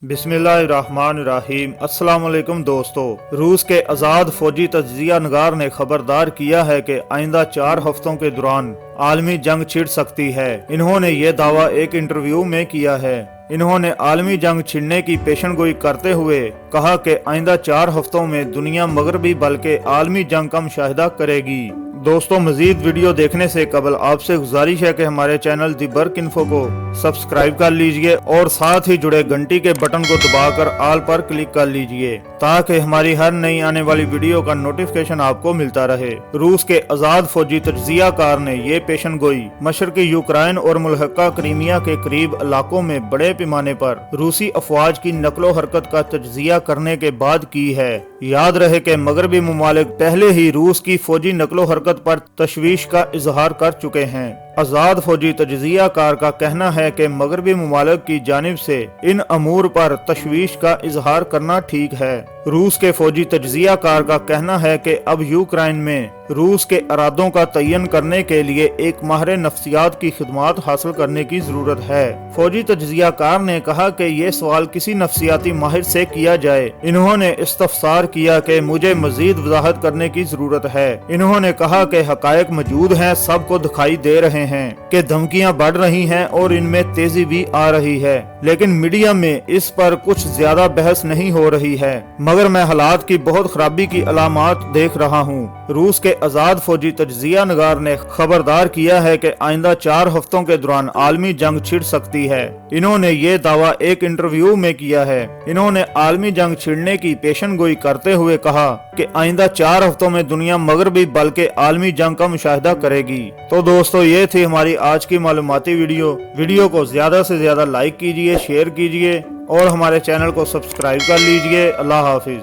बिस्मिल्लाहिर्रहमानिर्रहीम। अस्सलाम वालेकुम दोस्तों, रूस के आज़ाद फौजी तज्जिया नगार ने खबरदार किया है कि आइंदा 4 हफ्तों के दौरान आलमी जंग छिड़ सकती है। इन्होंने ये दावा एक इंटरव्यू में किया है। इन्होंने आलमी जंग छिड़ने की पेशनगोई करते हुए कहा कि आइंदा 4 हफ्तों में दुनिया मगरबी बल्कि आलमी जंग का मुशाहिदा करेगी। दोस्तों, मजीद वीडियो देखने से कबल आपसे गुजारिश है कि हमारे चैनल दी बर्क इन्फो को सब्सक्राइब कर लीजिए और साथ ही जुड़े घंटी के बटन को दबाकर ऑल पर क्लिक कर लीजिए ताकि हमारी हर नई आने वाली वीडियो का नोटिफिकेशन आपको मिलता रहे। रूस के आज़ाद फौजी तज्जियाकार ने ये पेशनगोई मशरकी यूक्रेन और मुल्हका क्रीमिया के करीब इलाकों में बड़े पैमाने पर रूसी अफवाज की नकलो हरकत का तज्जिया करने के बाद की है। याद रहे कि मगरबी मुमालिक पहले ही रूस की फौजी नकलो हरकत पर तशवीश का इजहार कर चुके हैं। आज़ाद फौजी तज्जियाकार का कहना है कि मगरबी मुमालिक की जानिब से इन अमूर पर तशवीश का इजहार करना ठीक है। रूस के फौजी तज्जियाकार का कहना है कि अब यूक्रेन में रूस के इरादों का तयन करने के लिए एक माहिर नफ्सियात की खिदमात हासिल करने की जरूरत है। फौजी तज्जियाकार ने कहा कि ये सवाल किसी नफ्सियाती माहिर से किया जाए। इन्होंने इस्तफसार किया कि मुझे मजीद वजाहत करने की जरूरत है। इन्होंने कहा कि हकायक मौजूद हैं, सबको दिखाई दे रहे हैं कि धमकियां बढ़ रही हैं और इनमें तेजी भी आ रही है, लेकिन मीडिया में इस पर कुछ ज्यादा बहस नहीं हो रही है। मगर मैं हालात की बहुत खराबी की अलामात देख रहा हूँ। रूस के आज़ाद फौजी तज्जिया नगार ने खबरदार किया है कि आइंदा 4 हफ्तों के दौरान आलमी जंग छिड़ सकती है। इन्होंने ये दावा एक इंटरव्यू में किया है। इन्होंने आलमी जंग छिड़ने की पेशनगोई करते हुए कहा कि आइंदा 4 हफ्तों में दुनिया मगरबी बल्कि आलमी जंग का मुशाहिदा करेगी। तो दोस्तों, ये थी हमारी आज की मालूमाती वीडियो को ज्यादा से ज्यादा लाइक कीजिए, शेयर कीजिए और हमारे चैनल को सब्सक्राइब कर लीजिए। अल्लाह हाफिज।